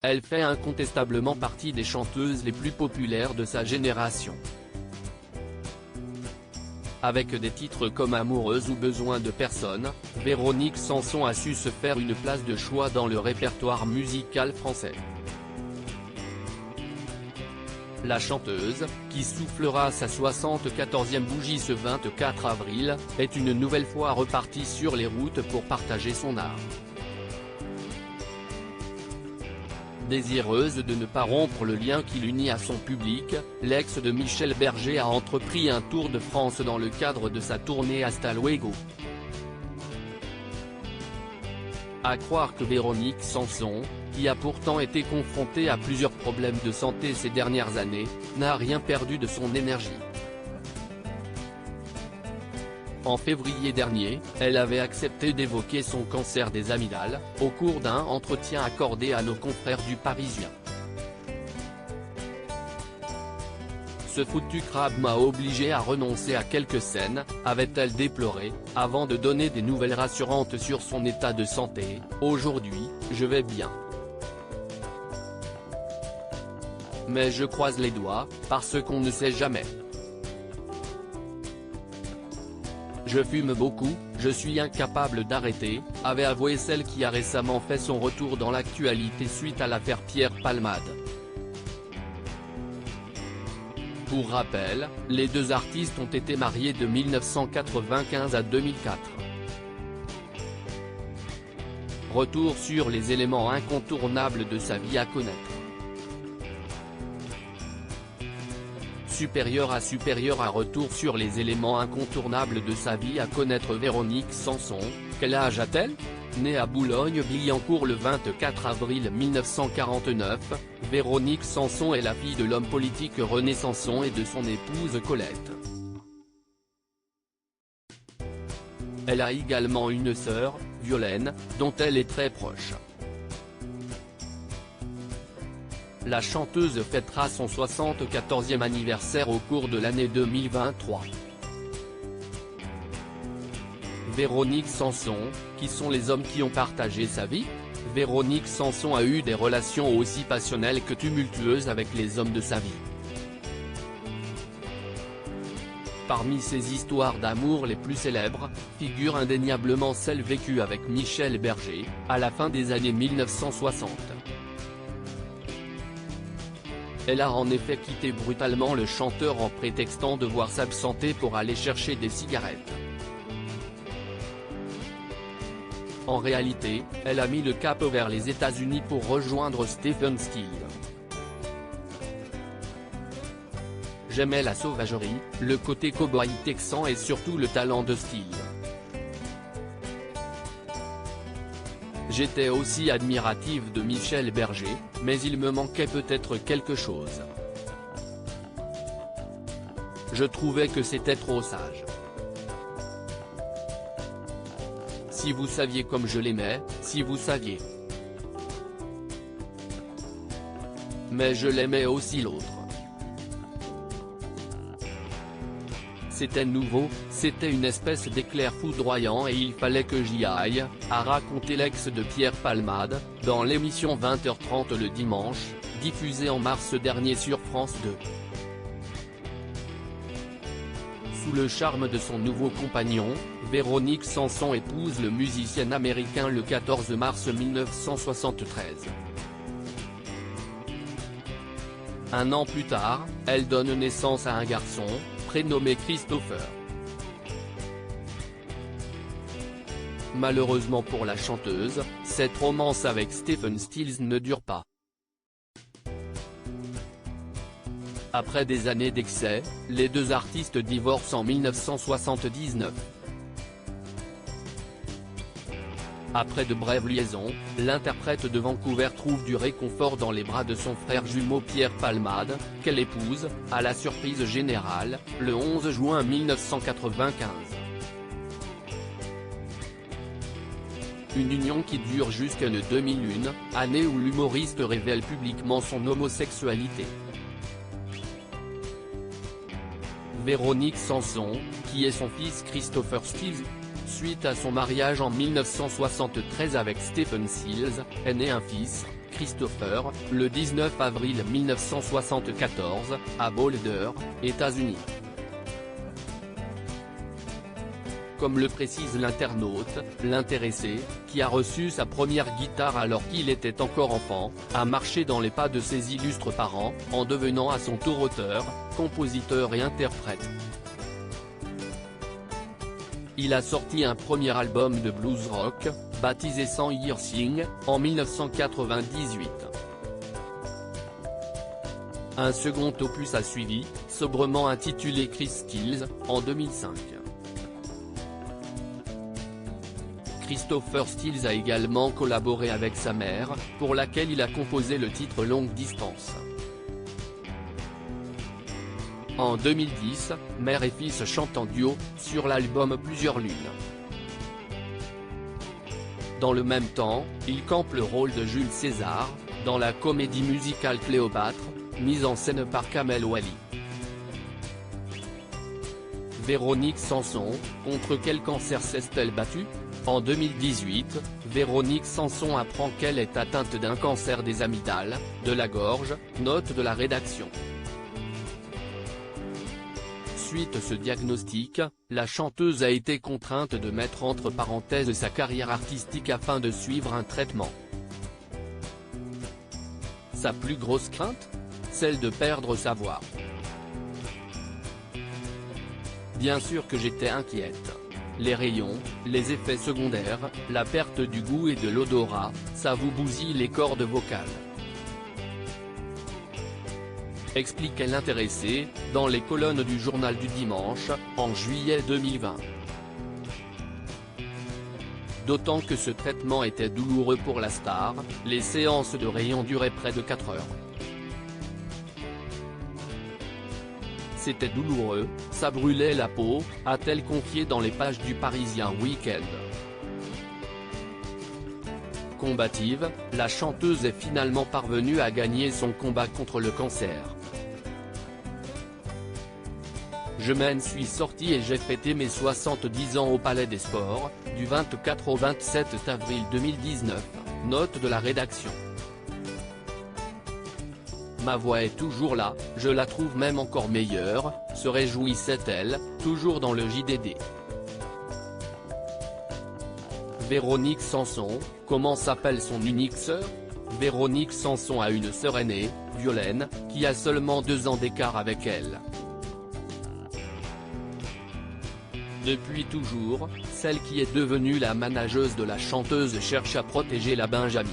elle fait incontestablement partie des chanteuses les plus populaires de sa génération. Avec des titres comme Amoureuse ou Besoin de personne, Véronique Sanson a su se faire une place de choix dans le répertoire musical français. La chanteuse, qui soufflera sa 74e bougie ce 24 avril, est une nouvelle fois repartie sur les routes pour partager son art. Désireuse de ne pas rompre le lien qui l'unit à son public, l'ex de Michel Berger a entrepris un tour de France dans le cadre de sa tournée Hasta Luego. À croire que Véronique Sanson, qui a pourtant été confrontée à plusieurs problèmes de santé ces dernières années, n'a rien perdu de son énergie. En février dernier, elle avait accepté d'évoquer son cancer des amygdales, au cours d'un entretien accordé à nos confrères du Parisien. Ce foutu crabe m'a obligé à renoncer à quelques scènes, avait-elle déploré, avant de donner des nouvelles rassurantes sur son état de santé. Aujourd'hui, je vais bien. Mais je croise les doigts, parce qu'on ne sait jamais. Je fume beaucoup, je suis incapable d'arrêter, avait avoué celle qui a récemment fait son retour dans l'actualité suite à l'affaire Pierre Palmade. Pour rappel, les deux artistes ont été mariés de 1995 à 2004. Retour sur les éléments incontournables de sa vie à connaître. Supérieur à retour sur les éléments incontournables de sa vie à connaître. Véronique Sanson, quel âge a-t-elle? Née à Boulogne-Billancourt le 24 avril 1949, Véronique Sanson est la fille de l'homme politique René Sanson et de son épouse Colette. Elle a également une sœur, Violaine, dont elle est très proche. La chanteuse fêtera son 74e anniversaire au cours de l'année 2023. Véronique Sanson, qui sont les hommes qui ont partagé sa vie? Véronique Sanson a eu des relations aussi passionnelles que tumultueuses avec les hommes de sa vie. Parmi ses histoires d'amour les plus célèbres, figure indéniablement celle vécue avec Michel Berger, à la fin des années 1960. Elle a en effet quitté brutalement le chanteur en prétextant devoir s'absenter pour aller chercher des cigarettes. En réalité, elle a mis le cap vers les États-Unis pour rejoindre Stephen Stills. J'aimais la sauvagerie, le côté cow-boy texan et surtout le talent de Stills. J'étais aussi admirative de Michel Berger, mais il me manquait peut-être quelque chose. Je trouvais que c'était trop sage. Si vous saviez comme je l'aimais, si vous saviez. Mais je l'aimais aussi l'autre. C'était nouveau, c'était une espèce d'éclair foudroyant et il fallait que j'y aille, a raconté l'ex de Pierre Palmade, dans l'émission 20h30 le dimanche, diffusée en mars dernier sur France 2. Sous le charme de son nouveau compagnon, Véronique Sanson épouse le musicien américain le 14 mars 1973. Un an plus tard, elle donne naissance à un garçon, prénommé Christopher. Malheureusement pour la chanteuse, cette romance avec Stephen Stills ne dure pas. Après des années d'excès, les deux artistes divorcent en 1979. Après de brèves liaisons, l'interprète de Vancouver trouve du réconfort dans les bras de son frère jumeau Pierre Palmade, qu'elle épouse, à la surprise générale, le 11 juin 1995. Une union qui dure jusqu'en 2001, année où l'humoriste révèle publiquement son homosexualité. Véronique Sanson, qui est son fils Christopher Stills, suite à son mariage en 1973 avec Stephen Stills, est né un fils, Christopher, le 19 avril 1974, à Boulder, États-Unis. Comme le précise l'internaute, l'intéressé, qui a reçu sa première guitare alors qu'il était encore enfant, a marché dans les pas de ses illustres parents, en devenant à son tour auteur, compositeur et interprète. Il a sorti un premier album de blues rock, baptisé 100 Year Thing, en 1998. Un second opus a suivi, sobrement intitulé Chris Stills, en 2005. Christopher Stills a également collaboré avec sa mère, pour laquelle il a composé le titre Longue Distance. En 2010, mère et fils chantent en duo, sur l'album Plusieurs Lunes. Dans le même temps, il campe le rôle de Jules César, dans la comédie musicale Cléopâtre, mise en scène par Kamel Wally. Véronique Sanson, contre quel cancer s'est-elle battue ? En 2018, Véronique Sanson apprend qu'elle est atteinte d'un cancer des amygdales, de la gorge, note de la rédaction. Suite à ce diagnostic, la chanteuse a été contrainte de mettre entre parenthèses sa carrière artistique afin de suivre un traitement. Sa plus grosse crainte ? Celle de perdre sa voix. Bien sûr que j'étais inquiète. Les rayons, les effets secondaires, la perte du goût et de l'odorat, ça vous bousille les cordes vocales. Expliquait l'intéressé, dans les colonnes du Journal du Dimanche, en juillet 2020. D'autant que ce traitement était douloureux pour la star, les séances de rayons duraient près de 4 heures. C'était douloureux, ça brûlait la peau, a-t-elle confié dans les pages du Parisien Week-end. Combative, la chanteuse est finalement parvenue à gagner son combat contre le cancer. Je m'en suis sorti et j'ai fêté mes 70 ans au Palais des Sports, du 24 au 27 avril 2019, note de la rédaction. Ma voix est toujours là, je la trouve même encore meilleure, se réjouissait-elle, toujours dans le JDD. Véronique Sanson, comment s'appelle son unique sœur ? Véronique Sanson a une sœur aînée, Violaine, qui a seulement 2 ans d'écart avec elle. Depuis toujours, celle qui est devenue la manageuse de la chanteuse cherche à protéger la Benjamine.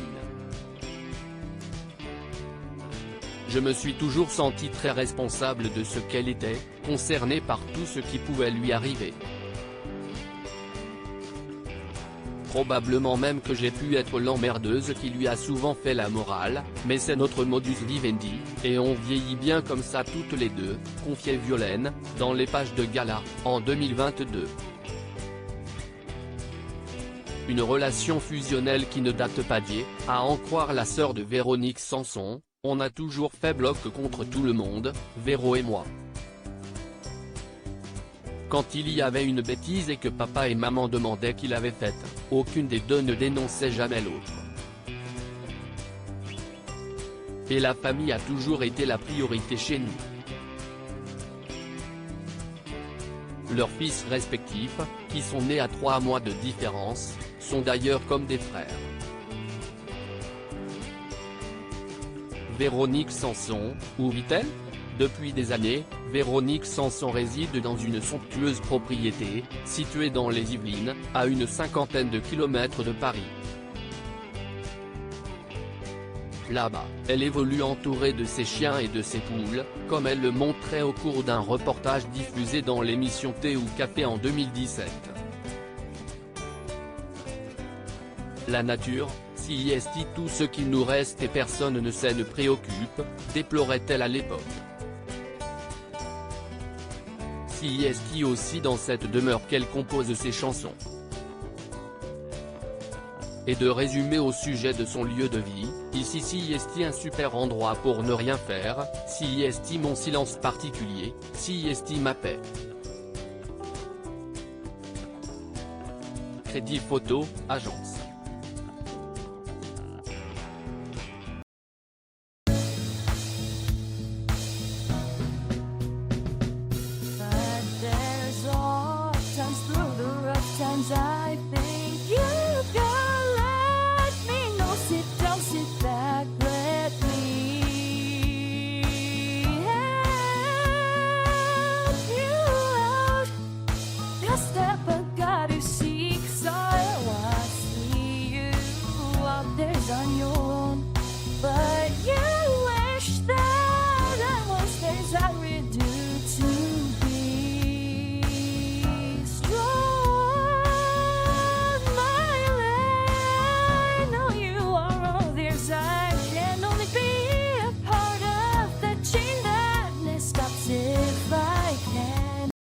Je me suis toujours senti très responsable de ce qu'elle était, concernée par tout ce qui pouvait lui arriver. Probablement même que j'ai pu être l'emmerdeuse qui lui a souvent fait la morale, mais c'est notre modus vivendi, et on vieillit bien comme ça toutes les deux, confiait Violaine, dans les pages de Gala, en 2022. Une relation fusionnelle qui ne date pas d'hier, à en croire la sœur de Véronique Sanson. On a toujours fait bloc contre tout le monde, Véro et moi. Quand il y avait une bêtise et que papa et maman demandaient qui l'avait faite, aucune des deux ne dénonçait jamais l'autre. Et la famille a toujours été la priorité chez nous. Leurs fils respectifs, qui sont nés à 3 mois de différence, sont d'ailleurs comme des frères. Véronique Sanson, où vit-elle ? Depuis des années, Véronique Sanson réside dans une somptueuse propriété, située dans les Yvelines, à une 50aine de kilomètres de Paris. Là-bas, elle évolue entourée de ses chiens et de ses poules, comme elle le montrait au cours d'un reportage diffusé dans l'émission Thé ou Café en 2017. La nature, si est tout ce qu'il nous reste et personne ne s'en préoccupe, déplorait-elle à l'époque. Si est aussi dans cette demeure qu'elle compose ses chansons. Et de résumer au sujet de son lieu de vie, ici si est un super endroit pour ne rien faire, si est mon silence particulier, si est ma paix. Crédit photo, agence.